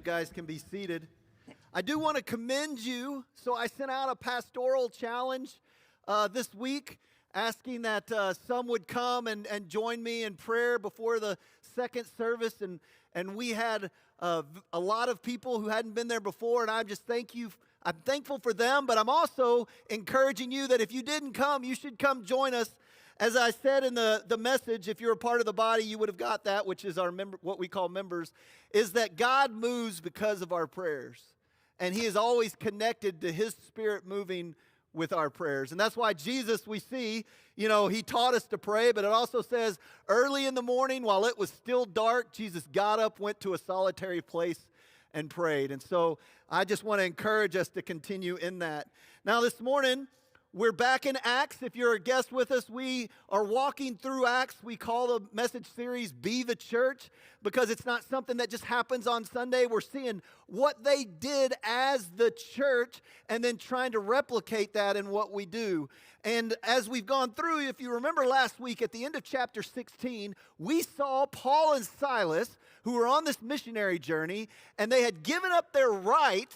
guys can be seated. I do want to commend you. So I sent out a pastoral challenge this week asking that some would come and join me in prayer before the second service. And we had a lot of people who hadn't been there before, and I'm thankful for them, but I'm also encouraging you that if you didn't come, you should come join us. As I said in the message, if you're a part of the body, you would have got that, which is what we call members, is that God moves because of our prayers. And he is always connected to his Spirit moving with our prayers. And that's why Jesus, we see, he taught us to pray, but it also says early in the morning while it was still dark, Jesus got up, went to a solitary place and prayed. And so I just want to encourage us to continue in that. Now this morning, we're back in Acts. If you're a guest with us, we are walking through Acts. We call the message series Be the Church because it's not something that just happens on Sunday. We're seeing what they did as the church and then trying to replicate that in what we do. And as we've gone through, if you remember last week at the end of chapter 16, we saw Paul and Silas who were on this missionary journey, and they had given up their rights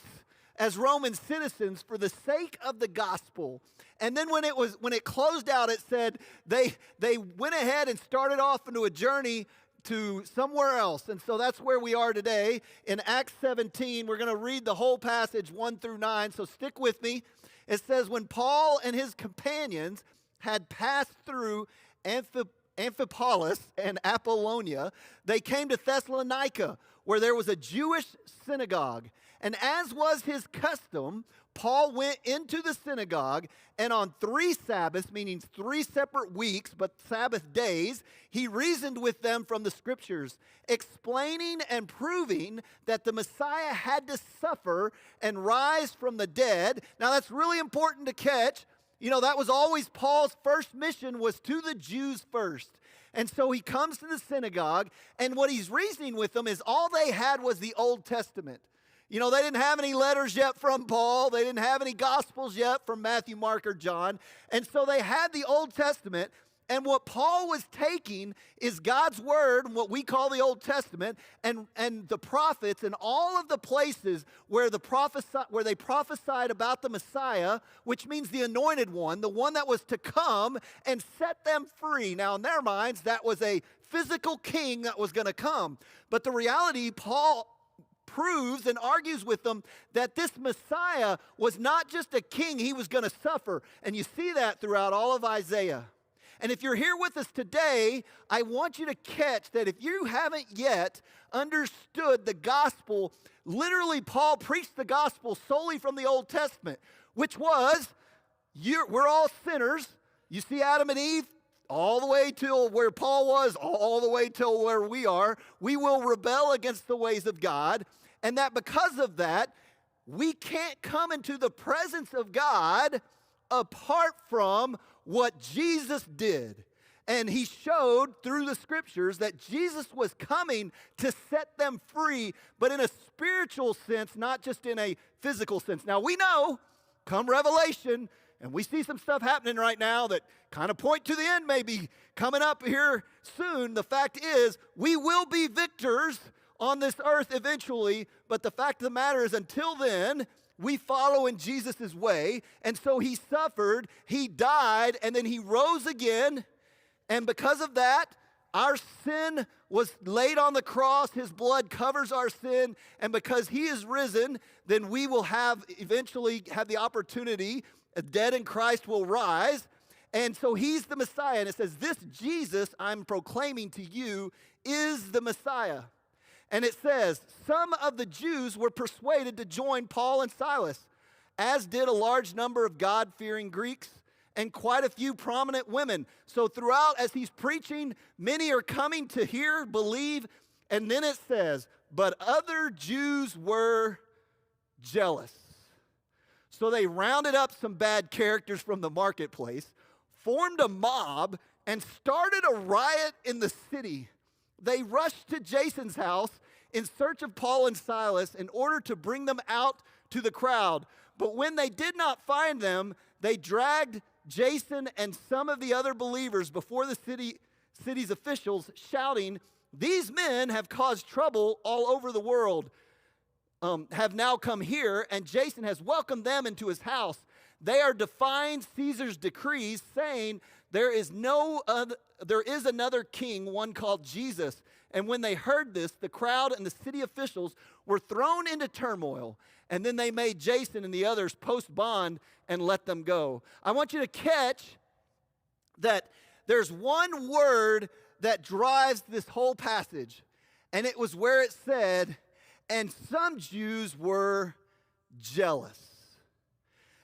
as Roman citizens for the sake of the gospel. And then when it closed out, it said they went ahead and started off into a journey to somewhere else. And so that's where we are today in Acts 17. We're going to read the whole passage 1 through 9, so stick with me. It says, when Paul and his companions had passed through Amphipolis and Apollonia, they came to Thessalonica, where there was a Jewish synagogue. And as was his custom, Paul went into the synagogue, and on 3 Sabbaths, meaning 3 separate weeks, but Sabbath days, he reasoned with them from the Scriptures, explaining and proving that the Messiah had to suffer and rise from the dead. Now that's really important to catch. That was always Paul's first mission, was to the Jews first. And so he comes to the synagogue, and what he's reasoning with them is all they had was the Old Testament. They didn't have any letters yet from Paul. They didn't have any Gospels yet from Matthew, Mark, or John. And so they had the Old Testament. And what Paul was taking is God's Word, what we call the Old Testament, and the prophets, and all of the places where they prophesied about the Messiah, which means the anointed one, the one that was to come and set them free. Now, in their minds, that was a physical king that was going to come. But the reality, Paul proves and argues with them that this Messiah was not just a king, he was going to suffer. And you see that throughout all of Isaiah. And if you're here with us today, I want you to catch that if you haven't yet understood the gospel, literally Paul preached the gospel solely from the Old Testament, which was, we're all sinners. You see Adam and Eve, all the way till where Paul was, all the way till where we are. We will rebel against the ways of God, and that because of that, we can't come into the presence of God apart from what Jesus did. And he showed through the Scriptures that Jesus was coming to set them free, but in a spiritual sense, not just in a physical sense. Now we know, come Revelation, and we see some stuff happening right now that kind of point to the end maybe coming up here soon. The fact is, we will be victors on this earth eventually, but the fact of the matter is until then, we follow in Jesus' way. And so he suffered, he died, and then he rose again. And because of that, our sin was laid on the cross. His blood covers our sin. And because he is risen, then we will eventually have the opportunity, dead in Christ will rise. And so he's the Messiah. And it says, this Jesus I'm proclaiming to you is the Messiah. And it says, some of the Jews were persuaded to join Paul and Silas, as did a large number of God-fearing Greeks and quite a few prominent women. So throughout, as he's preaching, many are coming to hear, believe, and then it says, but other Jews were jealous. So they rounded up some bad characters from the marketplace, formed a mob, and started a riot in the city. They rushed to Jason's house in search of Paul and Silas in order to bring them out to the crowd. But when they did not find them, they dragged Jason and some of the other believers before the city's officials, shouting, "These men have caused trouble all over the world. have now come here, and Jason has welcomed them into his house. They are defying Caesar's decrees, saying there is another king, one called Jesus. And when they heard this, the crowd and the city officials were thrown into turmoil. And then they made Jason and the others post bond and let them go. I want you to catch that there's one word that drives this whole passage. And it was where it said, and some Jews were jealous.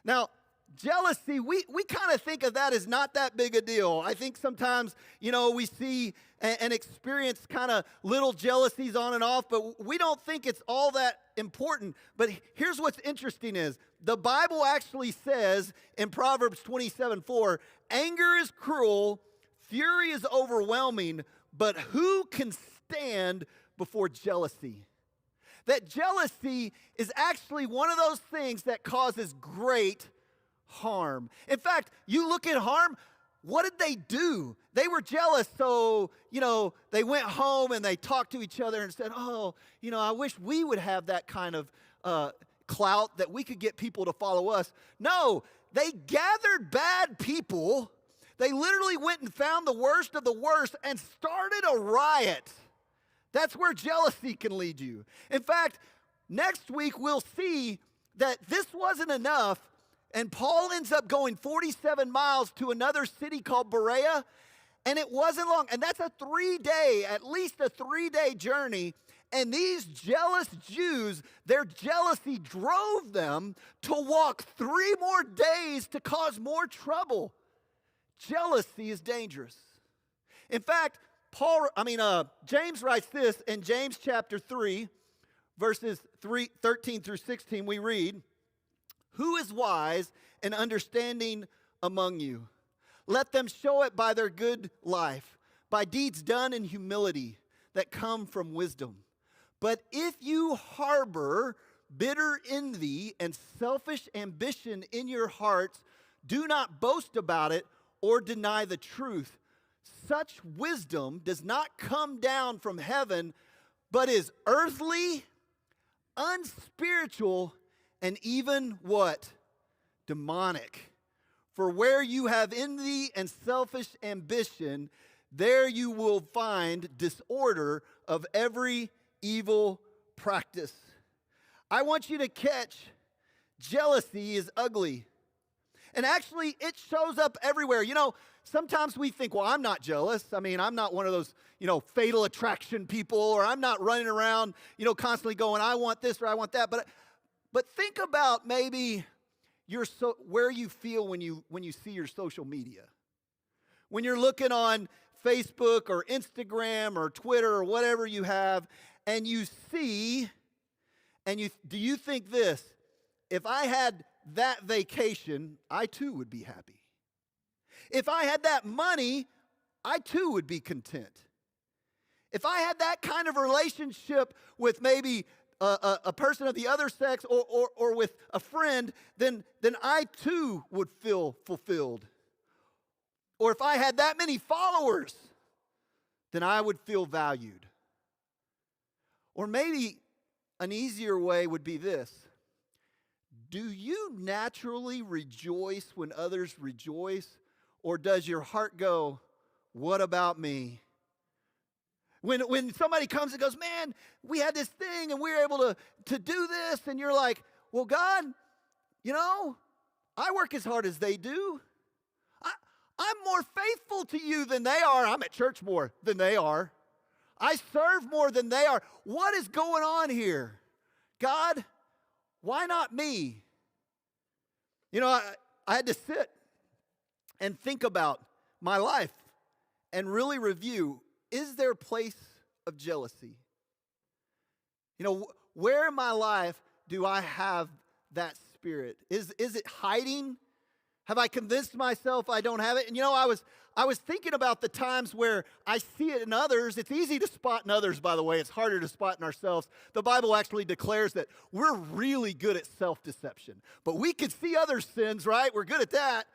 Now, jealousy, we kind of think of that as not that big a deal. I think sometimes, we see and experience kind of little jealousies on and off, but we don't think it's all that important. But here's what's interesting is, the Bible actually says in Proverbs 27:4, anger is cruel, fury is overwhelming, but who can stand before jealousy? That jealousy is actually one of those things that causes great harm. In fact, you look at harm, what did they do? They were jealous, so, they went home and they talked to each other and said, I wish we would have that kind of clout that we could get people to follow us. No, they gathered bad people. They literally went and found the worst of the worst and started a riot. That's where jealousy can lead you. In fact, next week we'll see that this wasn't enough, and Paul ends up going 47 miles to another city called Berea, and it wasn't long. And that's at least a 3-day journey. And these jealous Jews, their jealousy drove them to walk 3 more days to cause more trouble. Jealousy is dangerous. In fact, James writes this in James chapter 3, verses 13 through 16. We read, "Who is wise and understanding among you? Let them show it by their good life, by deeds done in humility that come from wisdom. But if you harbor bitter envy and selfish ambition in your hearts, do not boast about it or deny the truth. Such wisdom does not come down from heaven, but is earthly, unspiritual, and even what? Demonic. For where you have envy and selfish ambition, there you will find disorder of every evil practice." I want you to catch, jealousy is ugly. And actually, it shows up everywhere. Sometimes we think, well, I'm not jealous. I'm not one of those, fatal attraction people, or I'm not running around, constantly going, I want this or I want that. But think about maybe where you feel when you see your social media. When you're looking on Facebook or Instagram or Twitter or whatever you have, and you see, do you think this? If I had that vacation, I too would be happy. If I had that money, I too would be content. If I had that kind of relationship with maybe a person of the other sex or with a friend, then I too would feel fulfilled. Or if I had that many followers, then I would feel valued. Or maybe an easier way would be this. Do you naturally rejoice when others rejoice? Or does your heart go, what about me? When somebody comes and goes, man, we had this thing and we were able to do this, and you're like, well, God, I work as hard as they do. I'm more faithful to you than they are. I'm at church more than they are. I serve more than they are. What is going on here? God, why not me? I had to sit and think about my life and really review, is there a place of jealousy? Where in my life do I have that spirit? Is it hiding? Have I convinced myself I don't have it? And I was thinking about the times where I see it in others. It's easy to spot in others, by the way. It's harder to spot in ourselves. The Bible actually declares that we're really good at self-deception. But we can see other sins, right? We're good at that.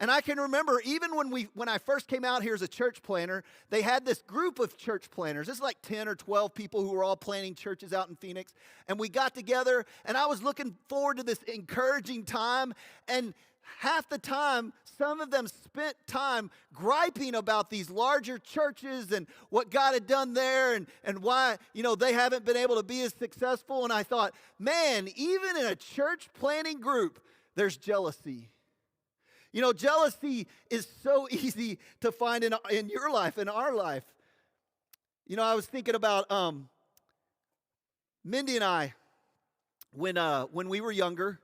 And I can remember even when I first came out here as a church planner, they had this group of church planners. This is like 10 or 12 people who were all planning churches out in Phoenix. And we got together, and I was looking forward to this encouraging time. And half the time, some of them spent time griping about these larger churches and what God had done there and why, they haven't been able to be as successful. And I thought, man, even in a church planning group, there's jealousy. Jealousy is so easy to find in your life, in our life. I was thinking about Mindy and I when we were younger,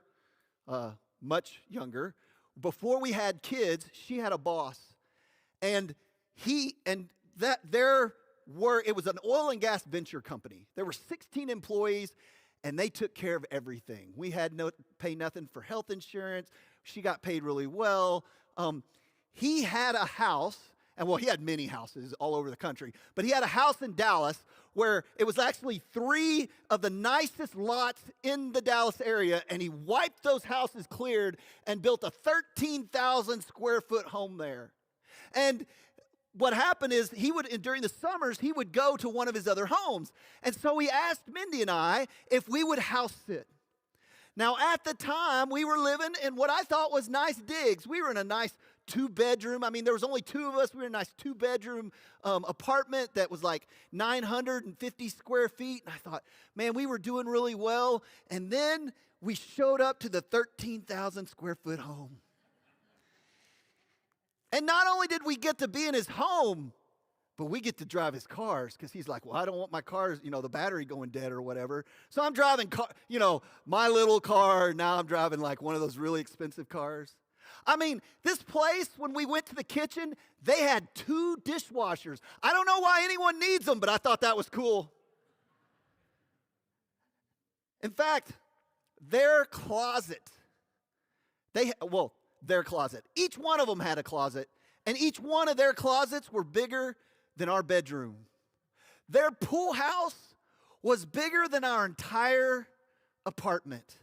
much younger, before we had kids, she had a boss. And it was an oil and gas venture company. There were 16 employees, and they took care of everything. We had pay nothing for health insurance. She got paid really well. He had a house, he had many houses all over the country, but he had a house in Dallas where it was actually 3 of the nicest lots in the Dallas area, and he wiped those houses cleared and built a 13,000 square foot home there. And what happened is during the summers, he would go to one of his other homes. And so he asked Mindy and I if we would house sit. Now, at the time, we were living in what I thought was nice digs. We were in a nice 2-bedroom. There was only 2 of us. We were in a nice 2-bedroom apartment that was like 950 square feet. And I thought, man, we were doing really well. And then we showed up to the 13,000 square foot home. And not only did we get to be in his home, but we get to drive his cars because he's like, well, I don't want my cars, the battery going dead or whatever. So I'm driving, my little car. Now I'm driving like one of those really expensive cars. This place, when we went to the kitchen, they had 2 dishwashers. I don't know why anyone needs them, but I thought that was cool. In fact, their closet, their closet. Each one of them had a closet, and each one of their closets were bigger than our bedroom. Their pool house was bigger than our entire apartment.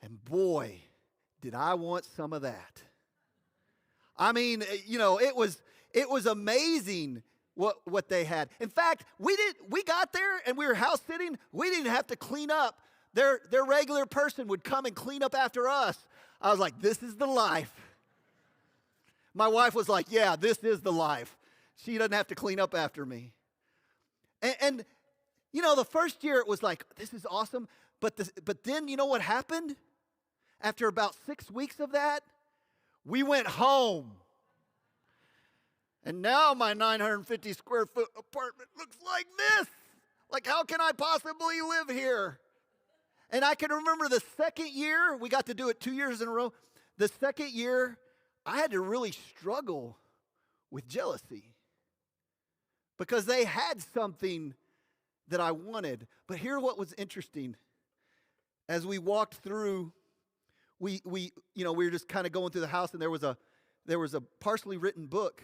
And boy, did I want some of that. It was amazing what they had. In fact, we got there and we were house sitting. We didn't have to clean up. Their regular person would come and clean up after us. I was like, this is the life. My wife was like, yeah, this is the life. She doesn't have to clean up after me. And the first year it was like, this is awesome. But then you know what happened? After about 6 weeks of that, we went home. And now my 950 square foot apartment looks like this. Like, how can I possibly live here? And I can remember the second year, we got to do it 2 years in a row. The second year, I had to really struggle with jealousy because they had something that I wanted. But here's what was interesting. As we walked through, we were just kind of going through the house, and there was a partially written book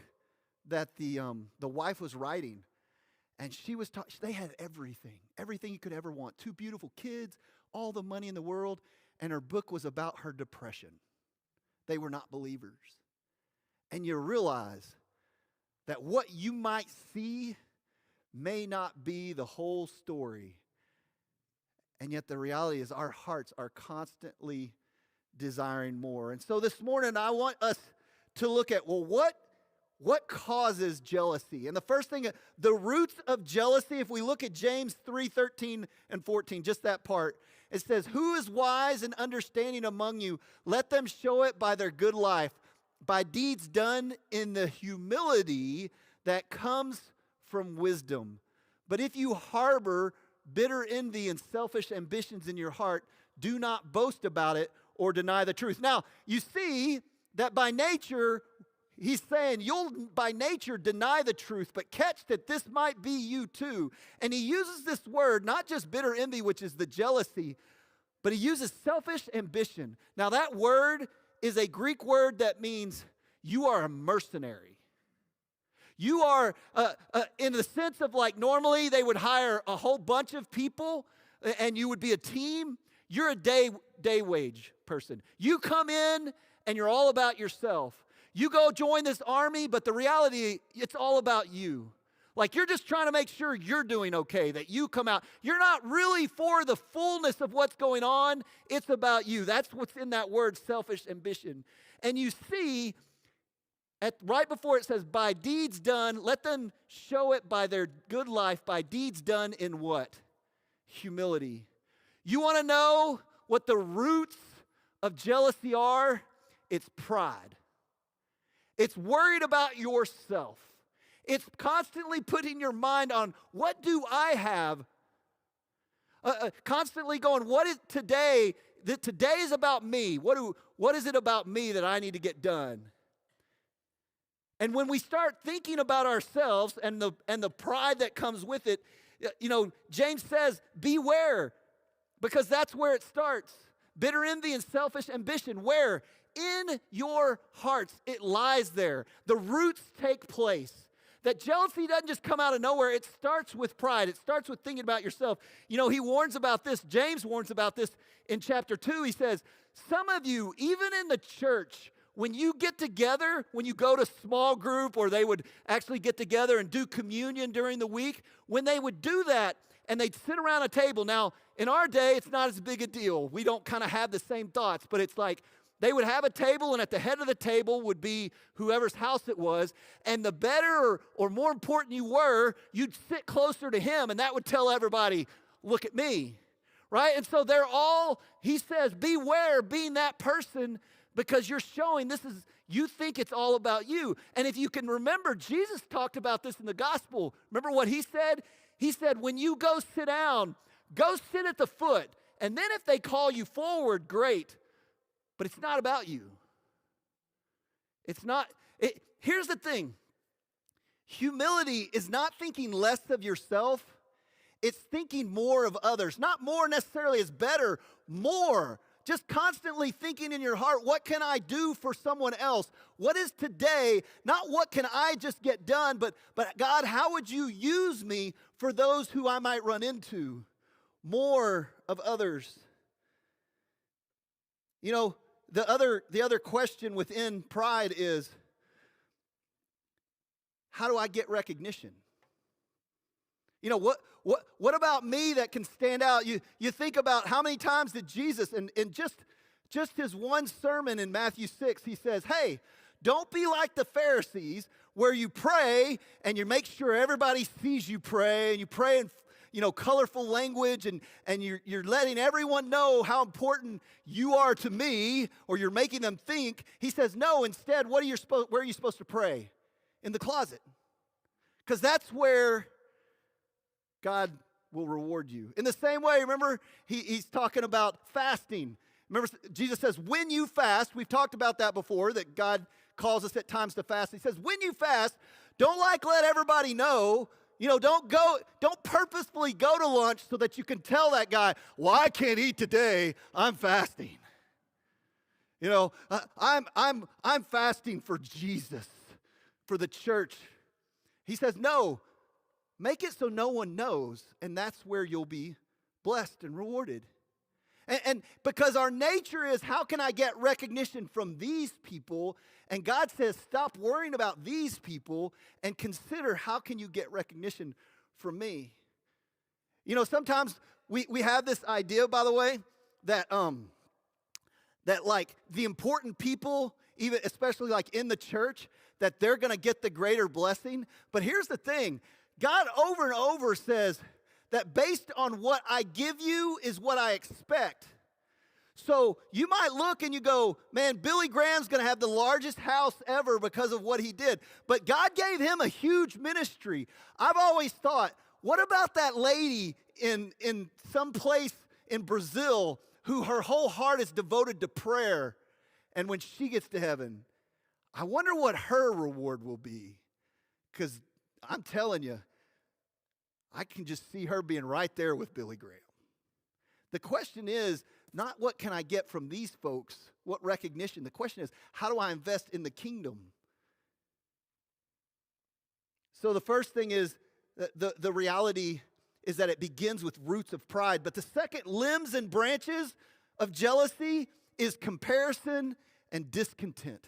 that the wife was writing, and they had everything you could ever want. 2 beautiful kids, all the money in the world, and her book was about her depression. They were not believers. And you realize that what you might see may not be the whole story. And yet the reality is our hearts are constantly desiring more. And so this morning I want us to look at, what causes jealousy? And the first thing, the roots of jealousy, if we look at James 3:13 and 14, just that part, it says, who is wise and understanding among you? Let them show it by their good life, by deeds done in the humility that comes from wisdom. But if you harbor bitter envy and selfish ambitions in your heart, do not boast about it or deny the truth. Now, you see that by nature, he's saying you'll by nature deny the truth, but catch that this might be you too. And he uses this word, not just bitter envy, which is the jealousy, but he uses selfish ambition. Now, that word is a Greek word that means you are a mercenary. You are, in the sense of like normally they would hire a whole bunch of people and you would be a team. You're a day wage person. You come in and you're all about yourself. You go join this army, but the reality, it's all about you. Like you're just trying to make sure you're doing okay, that you come out. You're not really for the fullness of what's going on. It's about you. That's what's in that word, selfish ambition. And you see, right before it says, by deeds done, let them show it by their good life, by deeds done in what? Humility. You want to know what the roots of jealousy are? It's pride. It's worried about yourself. It's constantly putting your mind on, what do I have? Constantly going, what is today? Today is about me. What is it about me that I need to get done? And when we start thinking about ourselves and the pride that comes with it, James says, beware, because that's where it starts. Bitter envy and selfish ambition, where? In your hearts, it lies there. The roots take place. That jealousy doesn't just come out of nowhere. It starts with pride. It starts with thinking about yourself. He warns about this. James warns about this in chapter 2. He says, some of you, even in the church, when you get together, when you go to small group, or they would actually get together and do communion during the week, when they would do that and they'd sit around a table. Now, in our day, it's not as big a deal. We don't kind of have the same thoughts, but it's like, they would have a table, and at the head of the table would be whoever's house it was. And the better or more important you were, you'd sit closer to him, and that would tell everybody, look at me, right? And so he says, beware being that person, because you're showing you think it's all about you. And if you can remember, Jesus talked about this in the gospel. Remember what he said? He said, when you go sit down, go sit at the foot. And then if they call you forward, great. But it's not about you. It's not. Here's the thing. Humility is not thinking less of yourself. It's thinking more of others. Not more necessarily as better, more. Just constantly thinking in your heart, what can I do for someone else? What is today? Not what can I just get done, but God, how would you use me for those who I might run into? More of others. The other question within pride is, how do I get recognition? What about me that can stand out? You think about how many times did Jesus, in just his one sermon in Matthew 6, he says, hey, don't be like the Pharisees where you pray and you make sure everybody sees you pray, and you pray in colorful language, and you're letting everyone know how important you are to me, or you're making them think. He says, no, instead, where are you supposed to pray? In the closet. Because that's where God will reward you. In the same way, remember, he's talking about fasting. Remember, Jesus says, when you fast, we've talked about that before, that God calls us at times to fast. He says, when you fast, don't let everybody know. Don't purposefully go to lunch so that you can tell that guy, well, I can't eat today, I'm fasting. I'm fasting for Jesus, for the church. He says, no, make it so no one knows, and that's where you'll be blessed and rewarded. And because our nature is, how can I get recognition from these people? And God says, stop worrying about these people and consider, how can you get recognition from me? Sometimes we have this idea, by the way, that like the important people, even especially like in the church, that they're going to get the greater blessing. But here's the thing. God over and over says that based on what I give you is what I expect. So you might look and you go, man, Billy Graham's going to have the largest house ever because of what he did. But God gave him a huge ministry. I've always thought, what about that lady in some place in Brazil who her whole heart is devoted to prayer, and when she gets to heaven, I wonder what her reward will be? Because I'm telling you, I can just see her being right there with Billy Graham. The question is not what can I get from these folks, what recognition. The question is, how do I invest in the kingdom? So the first thing is, the reality is that it begins with roots of pride. But the second limbs and branches of jealousy is comparison and discontent.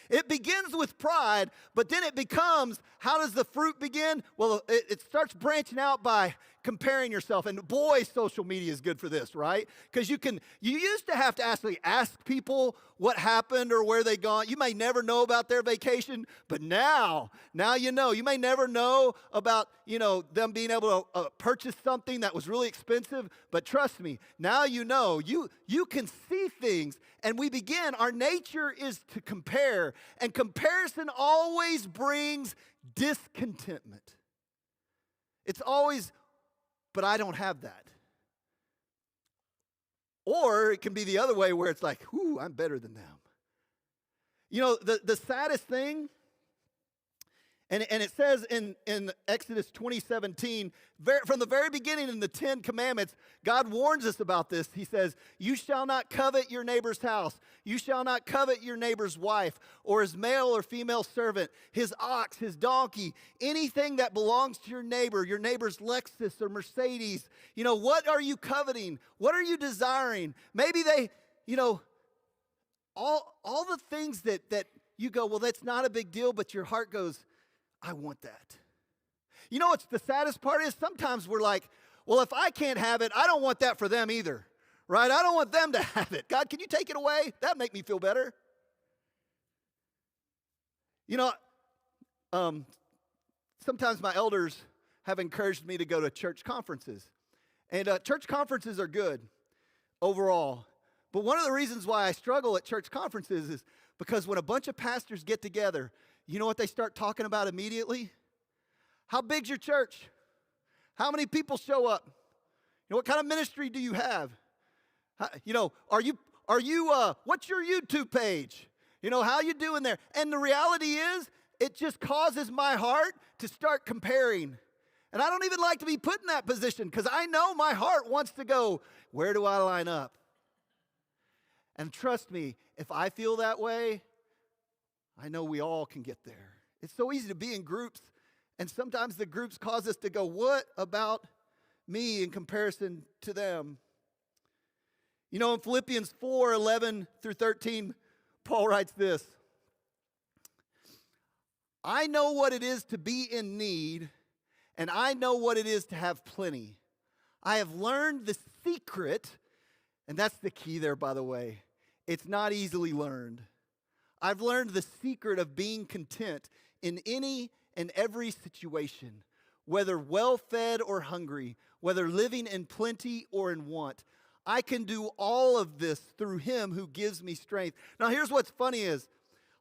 It begins with pride, but then it becomes, how does the fruit begin? Well, it starts branching out by comparing yourself. And boy, social media is good for this, right? Because you used to have to actually ask people what happened or where they gone. You may never know about their vacation, but now you know. You may never know about, them being able to purchase something that was really expensive, but trust me, now you know. You can see things, and our nature is to compare, and comparison always brings discontentment. It's always, but I don't have that. Or it can be the other way where it's like, I'm better than them. The saddest thing, and it says in Exodus 20:17, from the very beginning in the 10 Commandments, God warns us about this. He says, you shall not covet your neighbor's house. You shall not covet your neighbor's wife or his male or female servant, his ox, his donkey, anything that belongs to your neighbor's Lexus or Mercedes. What are you coveting? What are you desiring? Maybe they, all the things that you go, well, that's not a big deal, but your heart goes, I want that. What's the saddest part is sometimes we're like, well, if I can't have it, I don't want that for them either, right? I don't want them to have it. God, can you take it away? That'd make me feel better. Sometimes my elders have encouraged me to go to church conferences. And church conferences are good overall. But one of the reasons why I struggle at church conferences is because when a bunch of pastors get together, you know what they start talking about immediately? How big's your church? How many people show up? What kind of ministry do you have? Are you what's your YouTube page? How you doing there? And the reality is, it just causes my heart to start comparing. And I don't even like to be put in that position because I know my heart wants to go, where do I line up? And trust me, if I feel that way, I know we all can get there. It's so easy to be in groups, and sometimes the groups cause us to go, what about me in comparison to them? In Philippians 4:11 through 13, Paul writes this: I know what it is to be in need, and I know what it is to have plenty. I have learned the secret, and that's the key there, by the way. It's not easily learned. I've learned the secret of being content in any and every situation, whether well-fed or hungry, whether living in plenty or in want. I can do all of this through him who gives me strength. Now, here's what's funny is,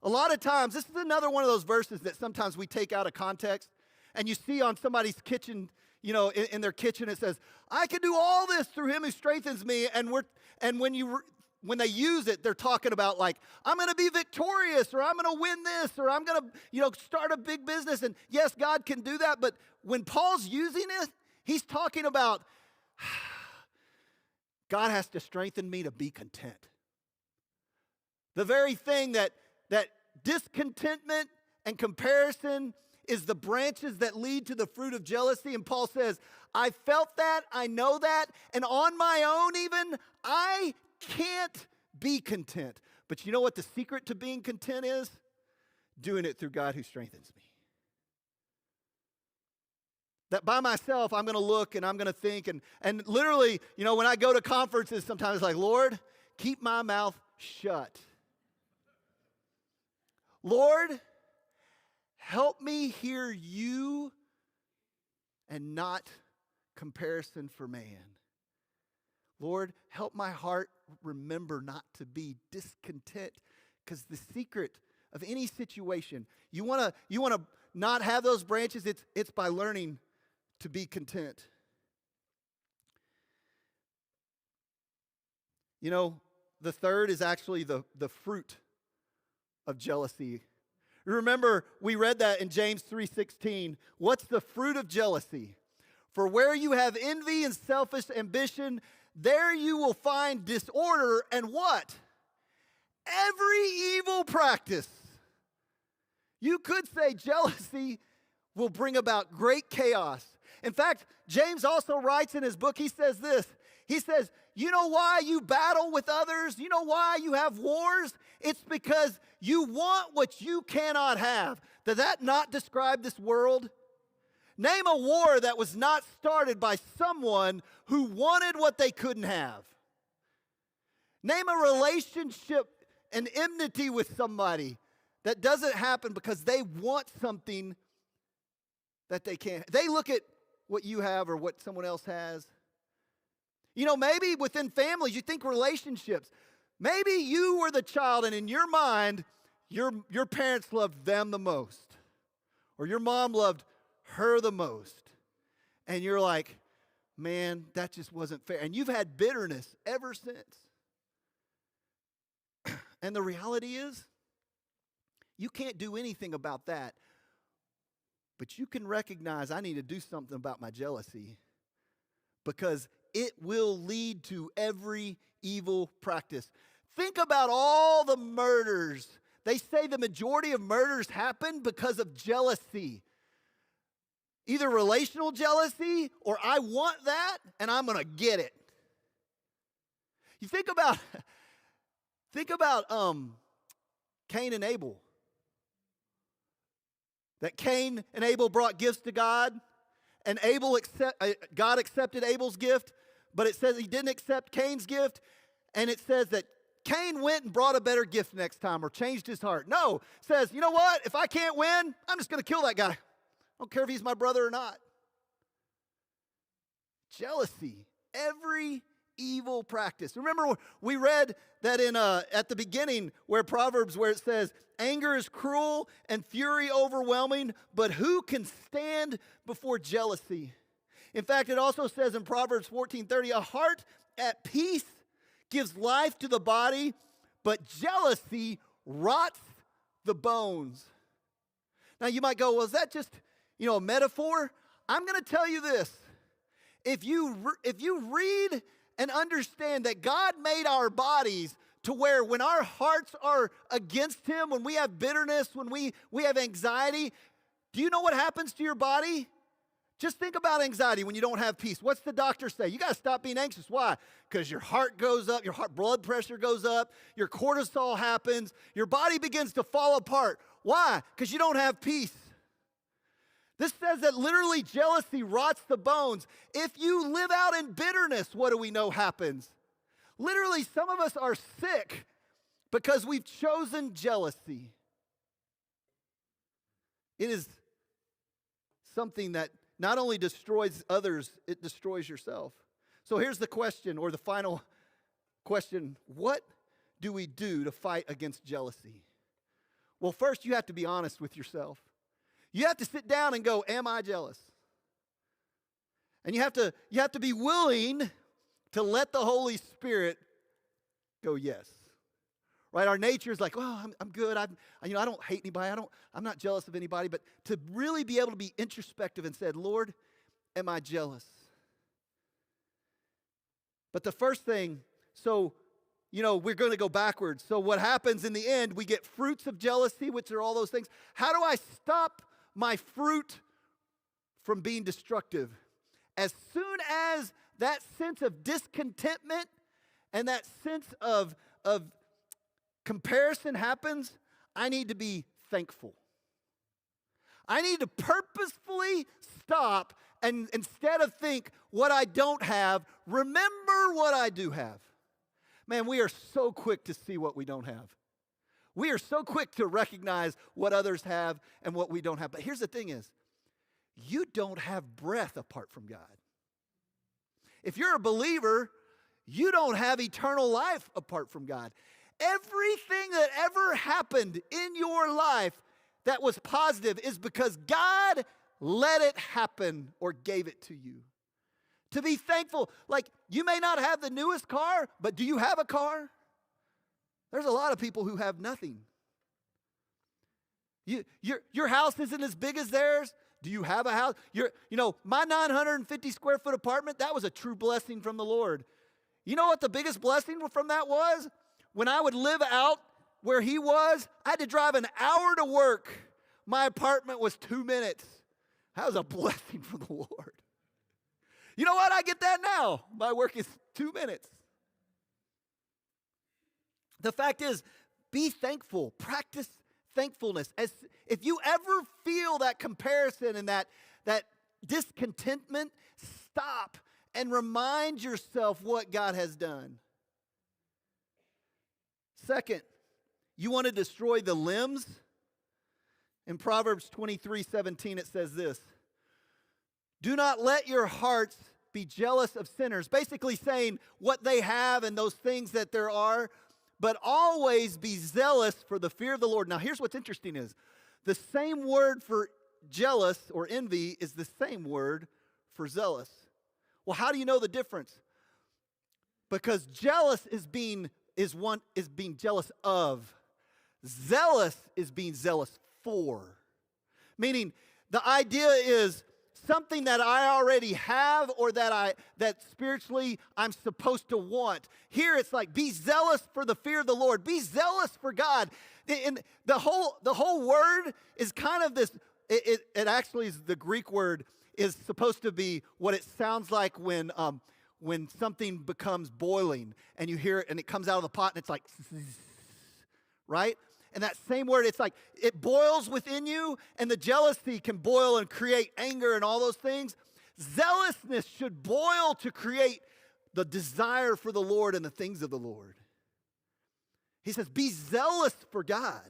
a lot of times, this is another one of those verses that sometimes we take out of context, and you see on somebody's kitchen, in their kitchen, it says, I can do all this through him who strengthens me, and when they use it, they're talking about like, I'm going to be victorious, or I'm going to win this, or I'm going to, start a big business. And yes, God can do that. But when Paul's using it, he's talking about God has to strengthen me to be content. The very thing that discontentment and comparison is the branches that lead to the fruit of jealousy. And Paul says, I felt that, I know that, and on my own even, I can't be content. But you know what the secret to being content is? Doing it through God who strengthens me. That by myself, I'm going to look and I'm going to think. And literally, when I go to conferences, sometimes it's like, Lord, keep my mouth shut. Lord, help me hear you and not comparison for man. Lord, help my heart remember not to be discontent, because the secret of any situation, you want to not have those branches, it's by learning to be content. The third is actually the fruit of jealousy. Remember, we read that in James 3:16. What's the fruit of jealousy? For where you have envy and selfish ambition, there you will find disorder and what? Every evil practice. You could say jealousy will bring about great chaos. In fact, James also writes in his book, he says this. He says, you know why you battle with others? You know why you have wars? It's because you want what you cannot have. Does that not describe this world? Name a war that was not started by someone who wanted what they couldn't have. Name a relationship and enmity with somebody that doesn't happen because they want something that they can't. They look at what you have or what someone else has. You know, maybe within families, you think relationships. Maybe you were the child and in your mind, your parents loved them the most. Or your mom loved her the most. And you're like, man, that just wasn't fair. And you've had bitterness ever since. And the reality is, you can't do anything about that. But you can recognize I need to do something about my jealousy because it will lead to every evil practice. Think about all the murders. They say the majority of murders happen because of jealousy. Either relational jealousy or I want that and I'm going to get it. You think about Cain and Abel. That Cain and Abel brought gifts to God, and God accepted Abel's gift, but it says he didn't accept Cain's gift, and it says that Cain went and brought a better gift next time or changed his heart. No, it says, you know what? If I can't win, I'm just going to kill that guy. I don't care if he's my brother or not. Jealousy, every evil practice. Remember, we read that at the beginning where Proverbs, where it says, anger is cruel and fury overwhelming, but who can stand before jealousy? In fact, it also says in Proverbs 14:30, a heart at peace gives life to the body, but jealousy rots the bones. Now you might go, well, is that just, a metaphor? I'm going to tell you this. If you read and understand that God made our bodies to where when our hearts are against Him, when we have bitterness, when we have anxiety, do you know what happens to your body? Just think about anxiety when you don't have peace. What's the doctor say? You got to stop being anxious. Why? Because your heart goes up, your blood pressure goes up, your cortisol happens, your body begins to fall apart. Why? Because you don't have peace. This says that literally jealousy rots the bones. If you live out in bitterness, what do we know happens? Literally, some of us are sick because we've chosen jealousy. It is something that not only destroys others, it destroys yourself. So here's the question, or the final question. What do we do to fight against jealousy? Well, first you have to be honest with yourself. You have to sit down and go, am I jealous? And you have to be willing to let the Holy Spirit go, yes. Right? Our nature is like, oh, I'm good. I don't hate anybody. I'm not jealous of anybody. But to really be able to be introspective and say, Lord, am I jealous? But the first thing, we're going to go backwards. So what happens in the end, we get fruits of jealousy, which are all those things. How do I stop my fruit from being destructive? As soon as that sense of discontentment and that sense of comparison happens, I need to be thankful. I need to purposefully stop and instead of think what I don't have, remember what I do have. Man, we are so quick to see what we don't have. We are so quick to recognize what others have and what we don't have. But here's the thing is, you don't have breath apart from God. If you're a believer, you don't have eternal life apart from God. Everything that ever happened in your life that was positive is because God let it happen or gave it to you. To be thankful, like you may not have the newest car, but do you have a car? There's a lot of people who have nothing. Your house isn't as big as theirs. Do you have a house? My 950 square foot apartment, that was a true blessing from the Lord. You know what the biggest blessing from that was? When I would live out where he was, I had to drive an hour to work. My apartment was 2 minutes. That was a blessing from the Lord. You know what? I get that now. My work is 2 minutes. The fact is, be thankful. Practice thankfulness. As if you ever feel that comparison and that discontentment, stop and remind yourself what God has done. Second, you want to destroy the limbs? In Proverbs 23:17, it says this: do not let your hearts be jealous of sinners. Basically saying what they have and those things that there are, but always be zealous for the fear of the Lord. Now, here's what's interesting is the same word for jealous or envy is the same word for zealous. Well, how do you know the difference? Because jealous is being jealous of. Zealous is being zealous for. Meaning the idea is something that I already have or that spiritually I'm supposed to want. Here it's like, be zealous for the fear of the Lord. Be zealous for God. And the whole word is kind of this, it actually is, the Greek word is supposed to be what it sounds like when something becomes boiling and you hear it and it comes out of the pot and it's like, right? And that same word, it's like it boils within you, and the jealousy can boil and create anger and all those things. Zealousness should boil to create the desire for the Lord and the things of the Lord. He says, be zealous for God.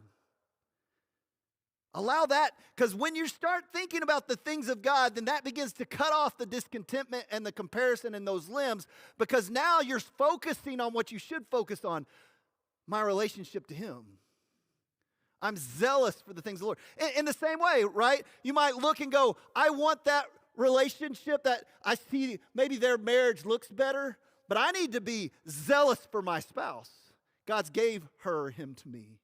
Allow that, because when you start thinking about the things of God, then that begins to cut off the discontentment and the comparison in those limbs, because now you're focusing on what you should focus on, my relationship to Him. I'm zealous for the things of the Lord. In the same way, right? You might look and go, I want that relationship that I see, maybe their marriage looks better, but I need to be zealous for my spouse. God's gave him to me.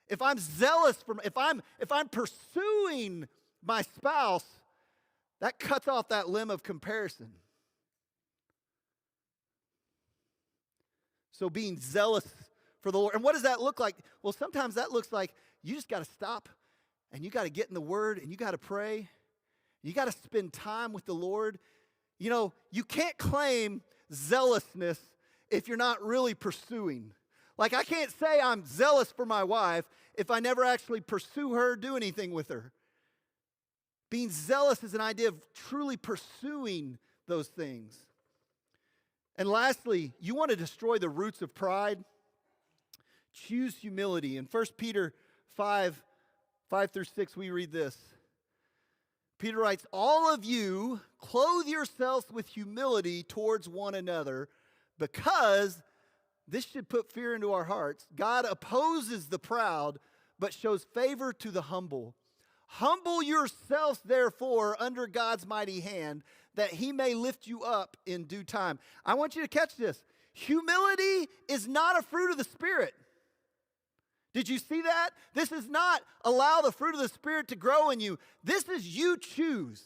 If I'm zealous if I'm pursuing my spouse, that cuts off that limb of comparison. So being zealous for the Lord. And what does that look like? Well, sometimes that looks like you just got to stop and you got to get in the Word and you got to pray. You got to spend time with the Lord. You know, you can't claim zealousness if you're not really pursuing. Like, I can't say I'm zealous for my wife if I never actually pursue her, do anything with her. Being zealous is an idea of truly pursuing those things. And lastly, you want to destroy the roots of pride? Choose humility. In 1 Peter 5:5-6, we read this. Peter writes, all of you clothe yourselves with humility towards one another, because this should put fear into our hearts. God opposes the proud, but shows favor to the humble. Humble yourselves, therefore, under God's mighty hand, that He may lift you up in due time. I want you to catch this. Humility is not a fruit of the Spirit. Did you see that? This is not allow the fruit of the Spirit to grow in you. This is you choose.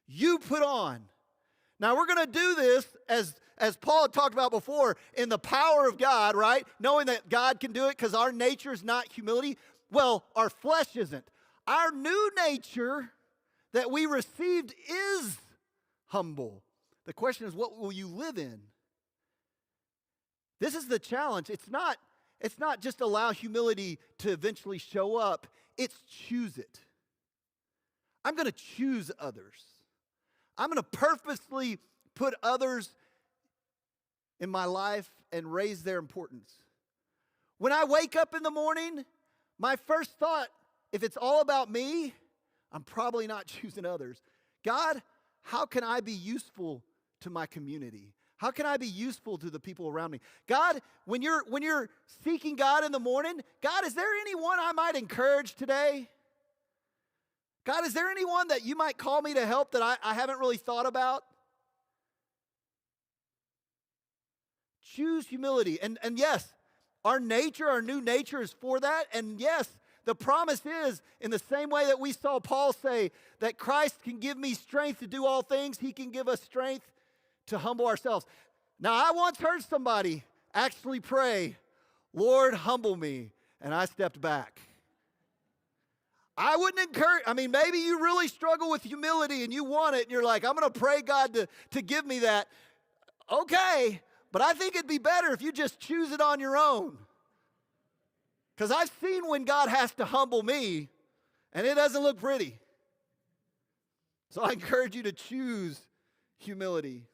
You put on. Now, we're going to do this, as Paul had talked about before, in the power of God, right? Knowing that God can do it because our nature is not humility. Well, our flesh isn't. Our new nature that we received is humble. The question is, what will you live in? This is the challenge. It's not just allow humility to eventually show up. It's choose it. I'm going to choose others. I'm going to purposely put others in my life and raise their importance. When I wake up in the morning, my first thought, if it's all about me, I'm probably not choosing others. God, how can I be useful to my community? How can I be useful to the people around me? God, when you're seeking God in the morning, God, is there anyone I might encourage today? God, is there anyone that you might call me to help that I haven't really thought about? Choose humility. And yes, our new nature is for that. And yes, the promise is, in the same way that we saw Paul say that Christ can give me strength to do all things, He can give us strength to humble ourselves. Now, I once heard somebody actually pray, Lord, humble me. And I stepped back. I wouldn't encourage, maybe you really struggle with humility and you want it and you're like, I'm going to pray God to give me that. Okay, But I think it'd be better if you just choose it on your own. Because I've seen when God has to humble me, and it doesn't look pretty. So I encourage you to choose humility.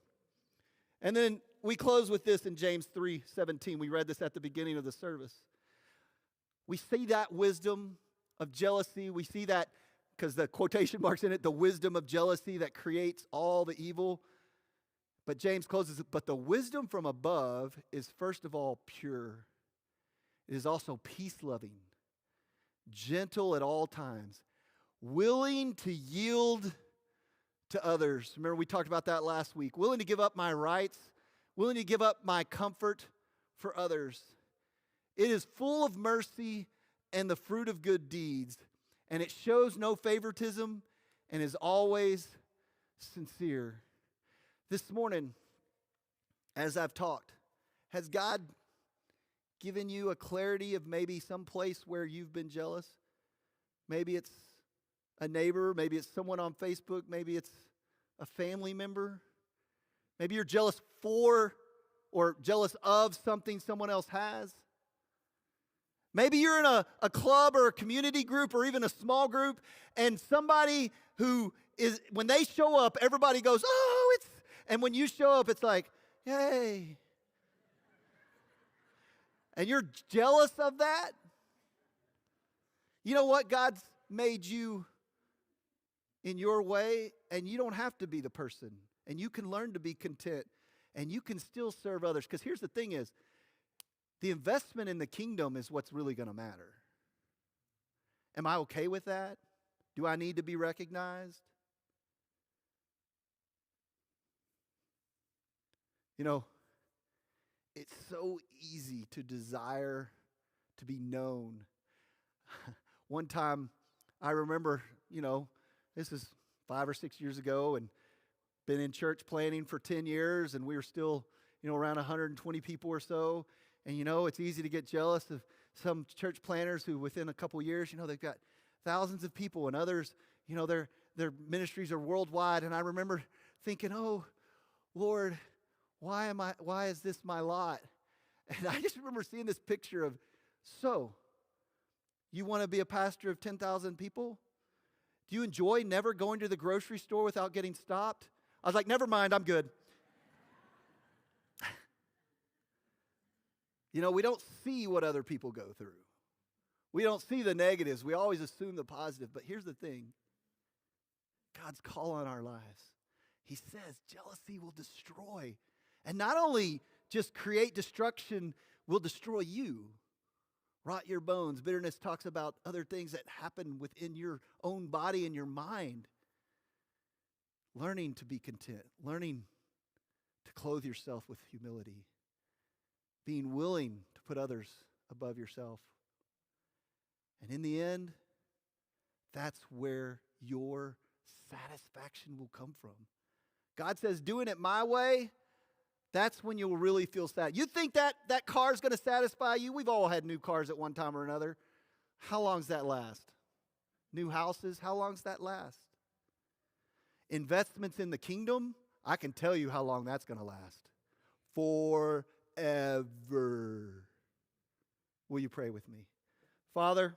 And then we close with this in James 3:17. We read this at the beginning of the service. We see that wisdom of jealousy. We see that, because the quotation marks in it, the wisdom of jealousy that creates all the evil. But James closes it, but the wisdom from above is first of all pure. It is also peace-loving, gentle at all times, willing to yield to others. Remember, we talked about that last week. Willing to give up my rights, willing to give up my comfort for others. It is full of mercy and the fruit of good deeds, and it shows no favoritism and is always sincere. This morning, as I've talked, has God given you a clarity of maybe some place where you've been jealous? Maybe it's a neighbor, maybe it's someone on Facebook, maybe it's a family member. Maybe you're jealous for or jealous of something someone else has. Maybe you're in a club or a community group or even a small group, and somebody who is, when they show up, everybody goes, oh, and when you show up, it's like, yay. And you're jealous of that? You know what? God's made you in your way, and you don't have to be the person. And you can learn to be content, and you can still serve others. Because here's the thing is, the investment in the kingdom is what's really going to matter. Am I okay with that? Do I need to be recognized? You know, it's so easy to desire to be known. One time, I remember, this is 5 or 6 years ago, and been in church planning for 10 years, and we were still, around 120 people or so. And, it's easy to get jealous of some church planners who within a couple years, they've got thousands of people, and others, their ministries are worldwide. And I remember thinking, oh, Lord, why is this my lot? And I just remember seeing this picture of, so, you want to be a pastor of 10,000 people? Do you enjoy never going to the grocery store without getting stopped? I was like, never mind, I'm good. We don't see what other people go through. We don't see the negatives. We always assume the positive. But here's the thing. God's call on our lives. He says jealousy will destroy. And not only just create destruction, will destroy you. Rot your bones. Bitterness talks about other things that happen within your own body and your mind. Learning to be content. Learning to clothe yourself with humility. Being willing to put others above yourself. And in the end, that's where your satisfaction will come from. God says, doing it my way, that's when you'll really feel sad. You think that car is going to satisfy you? We've all had new cars at one time or another. How long does that last? New houses, how long does that last? Investments in the kingdom, I can tell you how long that's going to last. Forever. Will you pray with me? Father,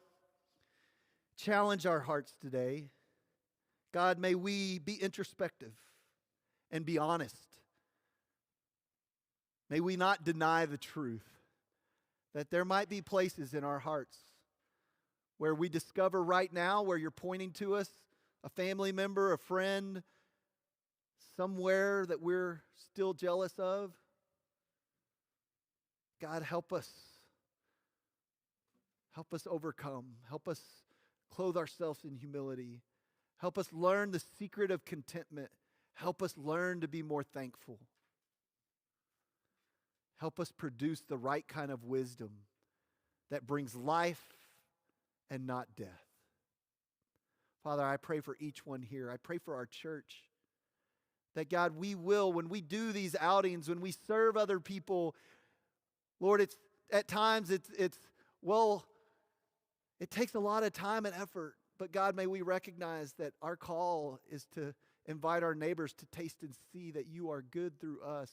challenge our hearts today. God, may we be introspective and be honest. May we not deny the truth that there might be places in our hearts where we discover right now, where you're pointing to us, a family member, a friend, somewhere that we're still jealous of. God, help us. Help us overcome. Help us clothe ourselves in humility. Help us learn the secret of contentment. Help us learn to be more thankful. Help us produce the right kind of wisdom that brings life and not death. Father, I pray for each one here. I pray for our church. That God, we will, when we do these outings, when we serve other people, Lord, it takes a lot of time and effort. But God, may we recognize that our call is to invite our neighbors to taste and see that you are good through us.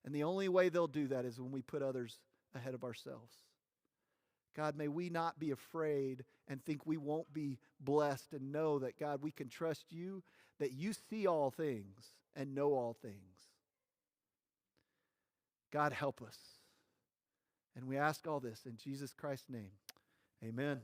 And the only way they'll do that is when we put others ahead of ourselves. God, may we not be afraid and think we won't be blessed, and know that, God, we can trust you, that you see all things and know all things. God, help us. And we ask all this in Jesus Christ's name. Amen.